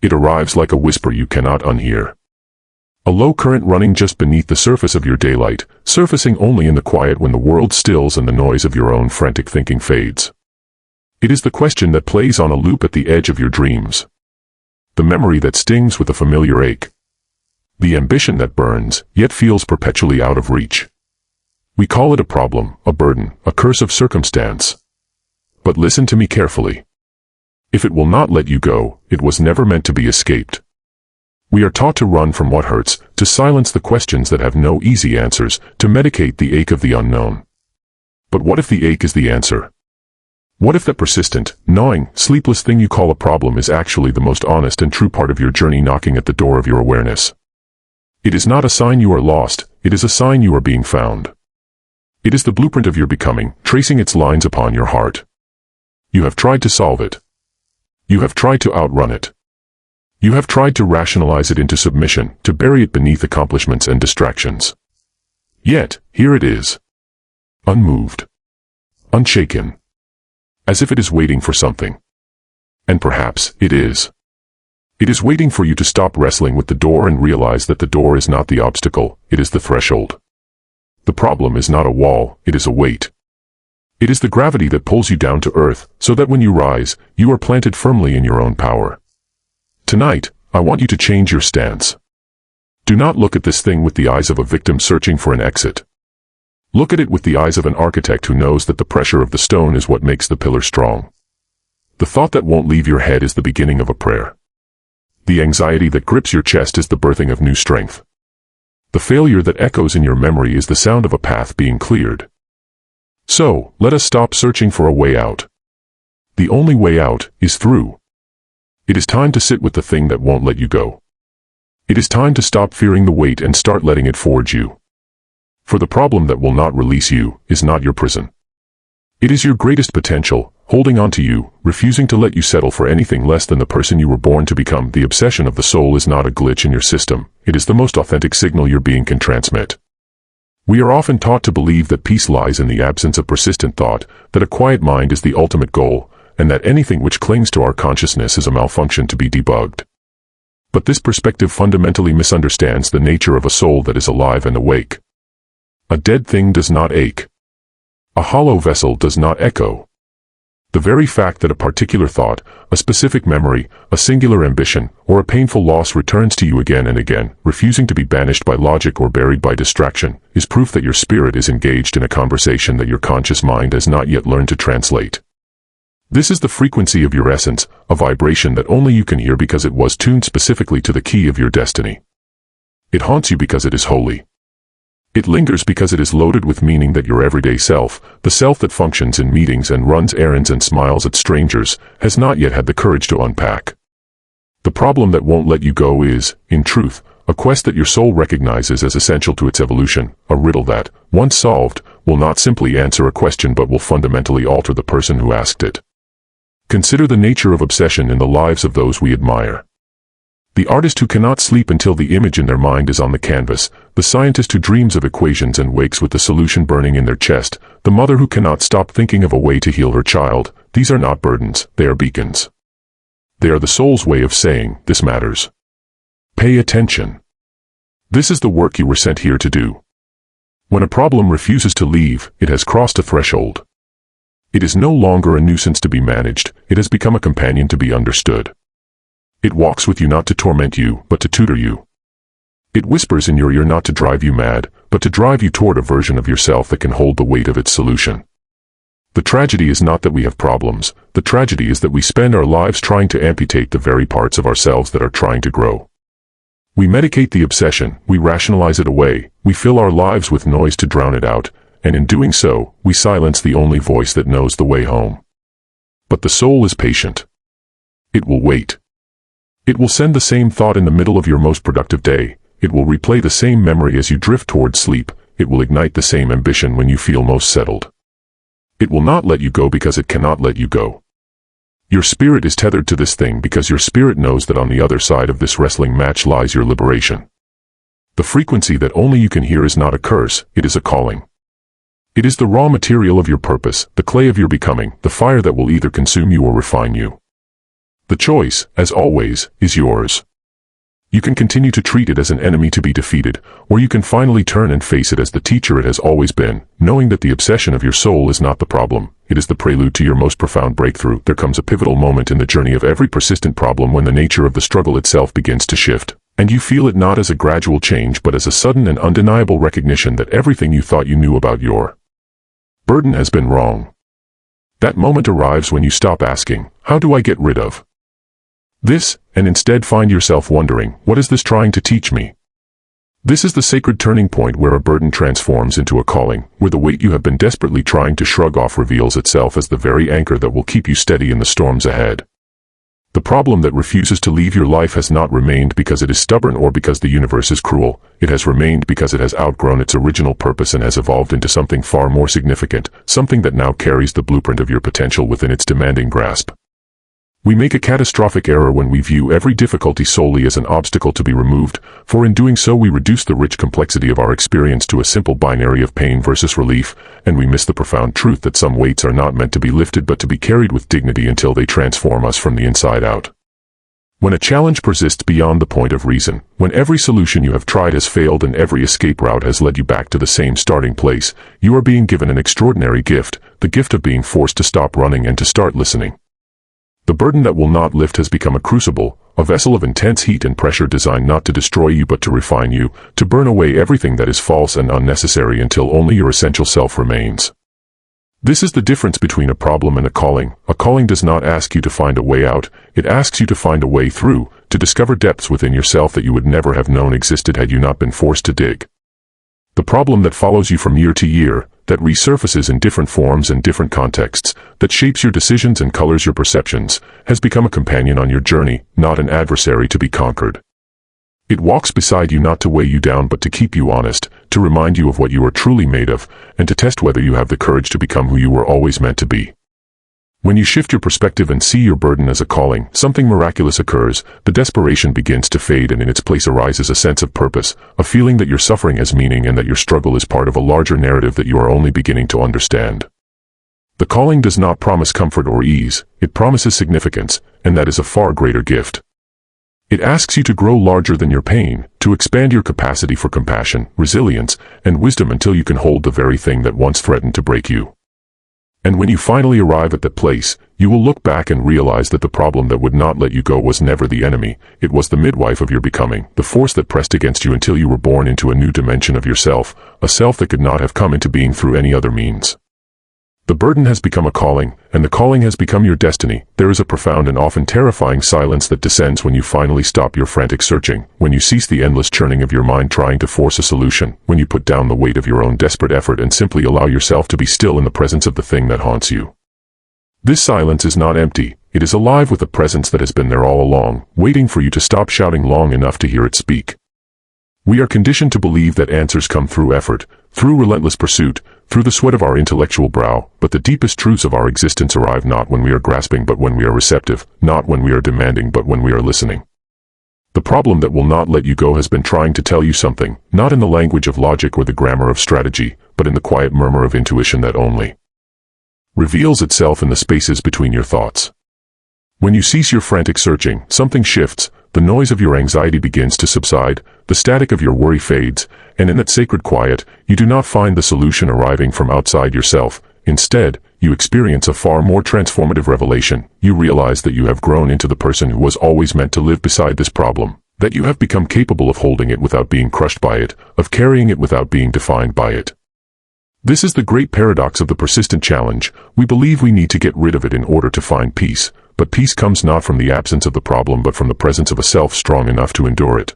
It arrives like a whisper you cannot unhear. A low current running just beneath the surface of your daylight, surfacing only in the quiet when the world stills and the noise of your own frantic thinking fades. It is the question that plays on a loop at the edge of your dreams. The memory that stings with a familiar ache. The ambition that burns, yet feels perpetually out of reach. We call it a problem, a burden, a curse of circumstance. But listen to me carefully. If it will not let you go, it was never meant to be escaped. We are taught to run from what hurts, to silence the questions that have no easy answers, to medicate the ache of the unknown. But what if the ache is the answer? What if that persistent, gnawing, sleepless thing you call a problem is actually the most honest and true part of your journey knocking at the door of your awareness? It is not a sign you are lost, it is a sign you are being found. It is the blueprint of your becoming, tracing its lines upon your heart. You have tried to solve it. You have tried to outrun it. You have tried to rationalize it into submission, to bury it beneath accomplishments and distractions. Yet, here it is. Unmoved. Unshaken. As if it is waiting for something. And perhaps it is. It is waiting for you to stop wrestling with the door and realize that the door is not the obstacle, it is the threshold. The problem is not a wall, it is a weight. It is the gravity that pulls you down to earth, so that when you rise, you are planted firmly in your own power. Tonight, I want you to change your stance. Do not look at this thing with the eyes of a victim searching for an exit. Look at it with the eyes of an architect who knows that the pressure of the stone is what makes the pillar strong. The thought that won't leave your head is the beginning of a prayer. The anxiety that grips your chest is the birthing of new strength. The failure that echoes in your memory is the sound of a path being cleared. So, let us stop searching for a way out. The only way out is through. It is time to sit with the thing that won't let you go. It is time to stop fearing the weight and start letting it forge you. For the problem that will not release you is not your prison. It is your greatest potential, holding on to you, refusing to let you settle for anything less than the person you were born to become. The obsession of the soul is not a glitch in your system, it is the most authentic signal your being can transmit. We are often taught to believe that peace lies in the absence of persistent thought, that a quiet mind is the ultimate goal, and that anything which clings to our consciousness is a malfunction to be debugged. But this perspective fundamentally misunderstands the nature of a soul that is alive and awake. A dead thing does not ache. A hollow vessel does not echo. The very fact that a particular thought, a specific memory, a singular ambition, or a painful loss returns to you again and again, refusing to be banished by logic or buried by distraction, is proof that your spirit is engaged in a conversation that your conscious mind has not yet learned to translate. This is the frequency of your essence, a vibration that only you can hear because it was tuned specifically to the key of your destiny. It haunts you because it is holy. It lingers because it is loaded with meaning that your everyday self, the self that functions in meetings and runs errands and smiles at strangers, has not yet had the courage to unpack. The problem that won't let you go is, in truth, a quest that your soul recognizes as essential to its evolution, a riddle that, once solved, will not simply answer a question but will fundamentally alter the person who asked it. Consider the nature of obsession in the lives of those we admire. The artist who cannot sleep until the image in their mind is on the canvas, the scientist who dreams of equations and wakes with the solution burning in their chest, the mother who cannot stop thinking of a way to heal her child. These are not burdens, they are beacons. They are the soul's way of saying, this matters. Pay attention. This is the work you were sent here to do. When a problem refuses to leave, it has crossed a threshold. It is no longer a nuisance to be managed, it has become a companion to be understood. It walks with you not to torment you, but to tutor you. It whispers in your ear not to drive you mad, but to drive you toward a version of yourself that can hold the weight of its solution. The tragedy is not that we have problems, the tragedy is that we spend our lives trying to amputate the very parts of ourselves that are trying to grow. We medicate the obsession, we rationalize it away, we fill our lives with noise to drown it out, and in doing so, we silence the only voice that knows the way home. But the soul is patient. It will wait. It will send the same thought in the middle of your most productive day, it will replay the same memory as you drift toward sleep, it will ignite the same ambition when you feel most settled. It will not let you go because it cannot let you go. Your spirit is tethered to this thing because your spirit knows that on the other side of this wrestling match lies your liberation. The frequency that only you can hear is not a curse, it is a calling. It is the raw material of your purpose, the clay of your becoming, the fire that will either consume you or refine you. The choice, as always, is yours. You can continue to treat it as an enemy to be defeated, or you can finally turn and face it as the teacher it has always been, knowing that the obsession of your soul is not the problem. It is the prelude to your most profound breakthrough. There comes a pivotal moment in the journey of every persistent problem when the nature of the struggle itself begins to shift, and you feel it not as a gradual change but as a sudden and undeniable recognition that everything you thought you knew about your burden has been wrong. That moment arrives when you stop asking, "How do I get rid of this?" and instead find yourself wondering, "What is this trying to teach me?" This is the sacred turning point where a burden transforms into a calling, where the weight you have been desperately trying to shrug off reveals itself as the very anchor that will keep you steady in the storms ahead. The problem that refuses to leave your life has not remained because it is stubborn or because the universe is cruel. It has remained because it has outgrown its original purpose and has evolved into something far more significant, something that now carries the blueprint of your potential within its demanding grasp. We make a catastrophic error when we view every difficulty solely as an obstacle to be removed, for in doing so we reduce the rich complexity of our experience to a simple binary of pain versus relief, and we miss the profound truth that some weights are not meant to be lifted but to be carried with dignity until they transform us from the inside out. When a challenge persists beyond the point of reason, when every solution you have tried has failed and every escape route has led you back to the same starting place, you are being given an extraordinary gift, the gift of being forced to stop running and to start listening. The burden that will not lift has become a crucible, a vessel of intense heat and pressure designed not to destroy you but to refine you, to burn away everything that is false and unnecessary until only your essential self remains. This is the difference between a problem and a calling. A calling does not ask you to find a way out, it asks you to find a way through, to discover depths within yourself that you would never have known existed had you not been forced to dig. The problem that follows you from year to year, that resurfaces in different forms and different contexts, that shapes your decisions and colors your perceptions, has become a companion on your journey, not an adversary to be conquered. It walks beside you not to weigh you down but to keep you honest, to remind you of what you are truly made of, and to test whether you have the courage to become who you were always meant to be. When you shift your perspective and see your burden as a calling, something miraculous occurs. The desperation begins to fade and in its place arises a sense of purpose, a feeling that your suffering has meaning and that your struggle is part of a larger narrative that you are only beginning to understand. The calling does not promise comfort or ease, it promises significance, and that is a far greater gift. It asks you to grow larger than your pain, to expand your capacity for compassion, resilience, and wisdom until you can hold the very thing that once threatened to break you. And when you finally arrive at that place, you will look back and realize that the problem that would not let you go was never the enemy, it was the midwife of your becoming, the force that pressed against you until you were born into a new dimension of yourself, a self that could not have come into being through any other means. The burden has become a calling, and the calling has become your destiny. There is a profound and often terrifying silence that descends when you finally stop your frantic searching, when you cease the endless churning of your mind trying to force a solution, when you put down the weight of your own desperate effort and simply allow yourself to be still in the presence of the thing that haunts you. This silence is not empty, it is alive with a presence that has been there all along, waiting for you to stop shouting long enough to hear it speak. We are conditioned to believe that answers come through effort, through relentless pursuit, through the sweat of our intellectual brow, but the deepest truths of our existence arrive not when we are grasping but when we are receptive, not when we are demanding but when we are listening. The problem that will not let you go has been trying to tell you something, not in the language of logic or the grammar of strategy, but in the quiet murmur of intuition that only reveals itself in the spaces between your thoughts. When you cease your frantic searching, something shifts, the noise of your anxiety begins to subside, the static of your worry fades, and in that sacred quiet, you do not find the solution arriving from outside yourself. Instead, you experience a far more transformative revelation. You realize that you have grown into the person who was always meant to live beside this problem, that you have become capable of holding it without being crushed by it, of carrying it without being defined by it. This is the great paradox of the persistent challenge. We believe we need to get rid of it in order to find peace, but peace comes not from the absence of the problem but from the presence of a self strong enough to endure it.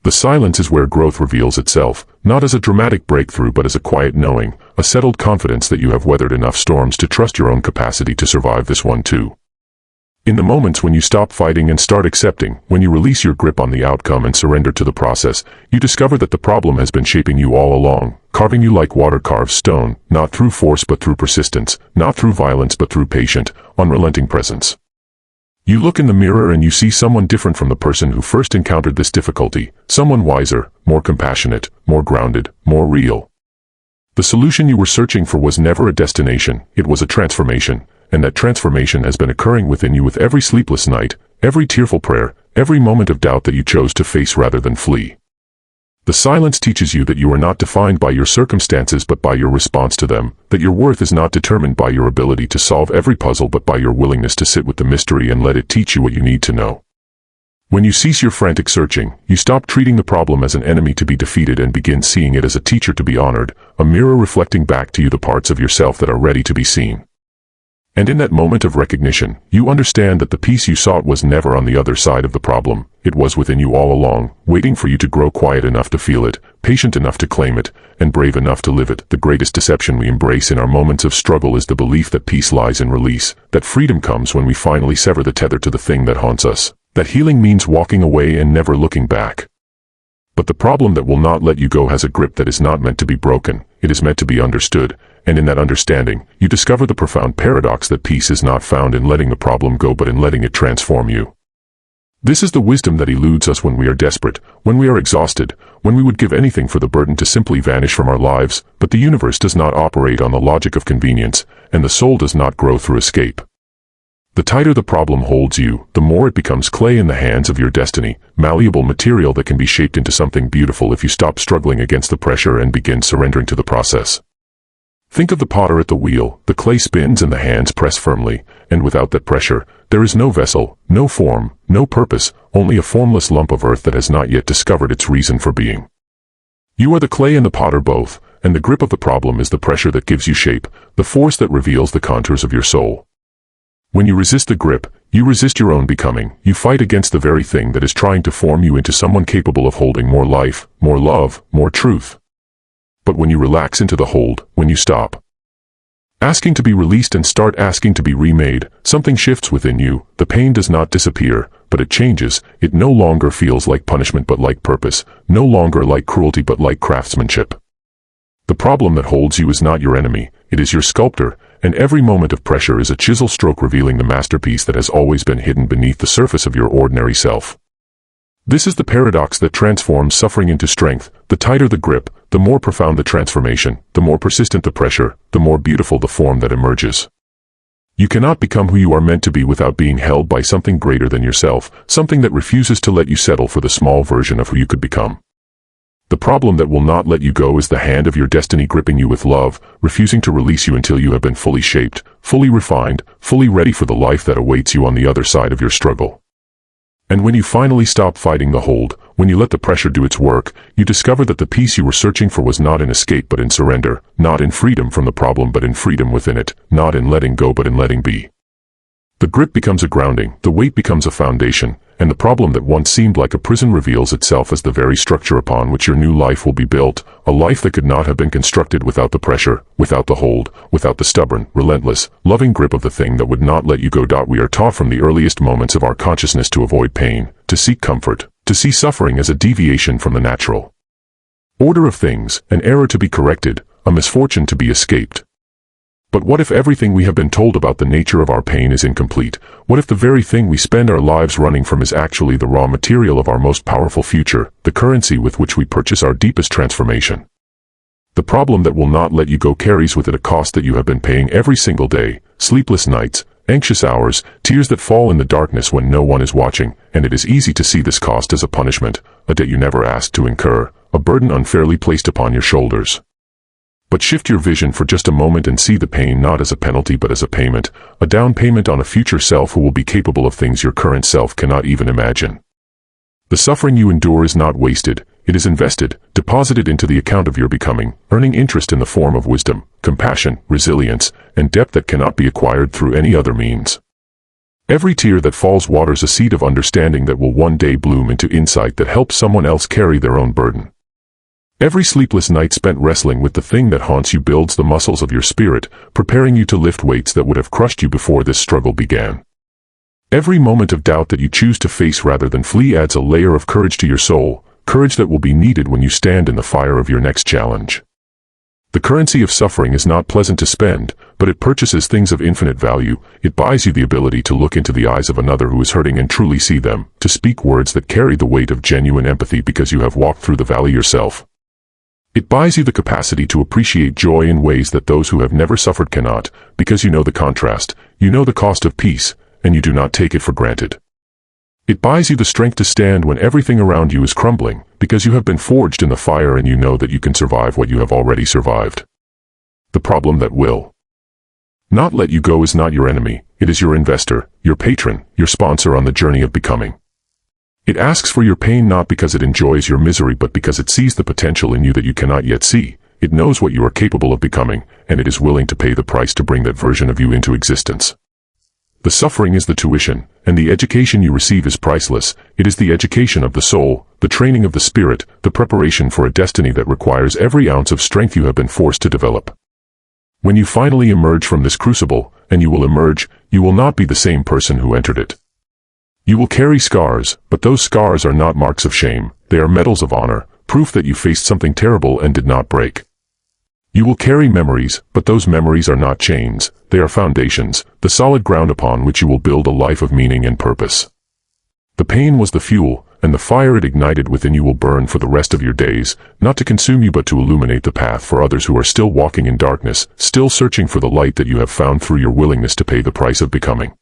The silence is where growth reveals itself, not as a dramatic breakthrough but as a quiet knowing, a settled confidence that you have weathered enough storms to trust your own capacity to survive this one too. In the moments when you stop fighting and start accepting, when you release your grip on the outcome and surrender to the process, you discover that the problem has been shaping you all along, carving you like water carves stone, not through force but through persistence, not through violence but through patient, unrelenting presence. You look in the mirror and you see someone different from the person who first encountered this difficulty, someone wiser, more compassionate, more grounded, more real. The solution you were searching for was never a destination, it was a transformation, and that transformation has been occurring within you with every sleepless night, every tearful prayer, every moment of doubt that you chose to face rather than flee. The silence teaches you that you are not defined by your circumstances but by your response to them, that your worth is not determined by your ability to solve every puzzle but by your willingness to sit with the mystery and let it teach you what you need to know. When you cease your frantic searching, you stop treating the problem as an enemy to be defeated and begin seeing it as a teacher to be honored, a mirror reflecting back to you the parts of yourself that are ready to be seen. And in that moment of recognition, you understand that the peace you sought was never on the other side of the problem. It was within you all along, waiting for you to grow quiet enough to feel it, patient enough to claim it, and brave enough to live it. The greatest deception we embrace in our moments of struggle is the belief that peace lies in release, that freedom comes when we finally sever the tether to the thing that haunts us, that healing means walking away and never looking back. But the problem that will not let you go has a grip that is not meant to be broken, it is meant to be understood, and in that understanding, you discover the profound paradox that peace is not found in letting the problem go but in letting it transform you. This is the wisdom that eludes us when we are desperate, when we are exhausted, when we would give anything for the burden to simply vanish from our lives, but the universe does not operate on the logic of convenience, and the soul does not grow through escape. The tighter the problem holds you, the more it becomes clay in the hands of your destiny, malleable material that can be shaped into something beautiful if you stop struggling against the pressure and begin surrendering to the process. Think of the potter at the wheel, the clay spins and the hands press firmly, and without that pressure, there is no vessel, no form, no purpose, only a formless lump of earth that has not yet discovered its reason for being. You are the clay and the potter both, and the grip of the problem is the pressure that gives you shape, the force that reveals the contours of your soul. When you resist the grip, you resist your own becoming, you fight against the very thing that is trying to form you into someone capable of holding more life, more love, more truth. But when you relax into the hold, when you stop asking to be released and start asking to be remade, something shifts within you. The pain does not disappear, but it changes. It no longer feels like punishment but like purpose, no longer like cruelty but like craftsmanship. The problem that holds you is not your enemy, it is your sculptor, and every moment of pressure is a chisel stroke revealing the masterpiece that has always been hidden beneath the surface of your ordinary self. This is the paradox that transforms suffering into strength. The tighter the grip, the more profound the transformation, the more persistent the pressure, the more beautiful the form that emerges. You cannot become who you are meant to be without being held by something greater than yourself, something that refuses to let you settle for the small version of who you could become. The problem that will not let you go is the hand of your destiny gripping you with love, refusing to release you until you have been fully shaped, fully refined, fully ready for the life that awaits you on the other side of your struggle. And when you finally stop fighting the hold, when you let the pressure do its work, you discover that the peace you were searching for was not in escape but in surrender, not in freedom from the problem but in freedom within it, not in letting go but in letting be. The grip becomes a grounding, the weight becomes a foundation, and the problem that once seemed like a prison reveals itself as the very structure upon which your new life will be built, a life that could not have been constructed without the pressure, without the hold, without the stubborn, relentless, loving grip of the thing that would not let you go. We are taught from the earliest moments of our consciousness to avoid pain, to seek comfort, to see suffering as a deviation from the natural order of things, an error to be corrected, a misfortune to be escaped. But what if everything we have been told about the nature of our pain is incomplete? What if the very thing we spend our lives running from is actually the raw material of our most powerful future, the currency with which we purchase our deepest transformation? The problem that will not let you go carries with it a cost that you have been paying every single day, sleepless nights, anxious hours, tears that fall in the darkness when no one is watching, and it is easy to see this cost as a punishment, a debt you never asked to incur, a burden unfairly placed upon your shoulders. But shift your vision for just a moment and see the pain not as a penalty but as a payment, a down payment on a future self who will be capable of things your current self cannot even imagine. The suffering you endure is not wasted, it is invested, deposited into the account of your becoming, earning interest in the form of wisdom, compassion, resilience, and depth that cannot be acquired through any other means. Every tear that falls waters a seed of understanding that will one day bloom into insight that helps someone else carry their own burden. Every sleepless night spent wrestling with the thing that haunts you builds the muscles of your spirit, preparing you to lift weights that would have crushed you before this struggle began. Every moment of doubt that you choose to face rather than flee adds a layer of courage to your soul, courage that will be needed when you stand in the fire of your next challenge. The currency of suffering is not pleasant to spend, but it purchases things of infinite value. It buys you the ability to look into the eyes of another who is hurting and truly see them, to speak words that carry the weight of genuine empathy because you have walked through the valley yourself. It buys you the capacity to appreciate joy in ways that those who have never suffered cannot, because you know the contrast, you know the cost of peace, and you do not take it for granted. It buys you the strength to stand when everything around you is crumbling, because you have been forged in the fire and you know that you can survive what you have already survived. The problem that will not let you go is not your enemy, it is your investor, your patron, your sponsor on the journey of becoming. It asks for your pain not because it enjoys your misery but because it sees the potential in you that you cannot yet see. It knows what you are capable of becoming, and it is willing to pay the price to bring that version of you into existence. The suffering is the tuition, and the education you receive is priceless. It is the education of the soul, the training of the spirit, the preparation for a destiny that requires every ounce of strength you have been forced to develop. When you finally emerge from this crucible, and you will emerge, you will not be the same person who entered it. You will carry scars, but those scars are not marks of shame, they are medals of honor, proof that you faced something terrible and did not break. You will carry memories, but those memories are not chains, they are foundations, the solid ground upon which you will build a life of meaning and purpose. The pain was the fuel, and the fire it ignited within you will burn for the rest of your days, not to consume you but to illuminate the path for others who are still walking in darkness, still searching for the light that you have found through your willingness to pay the price of becoming.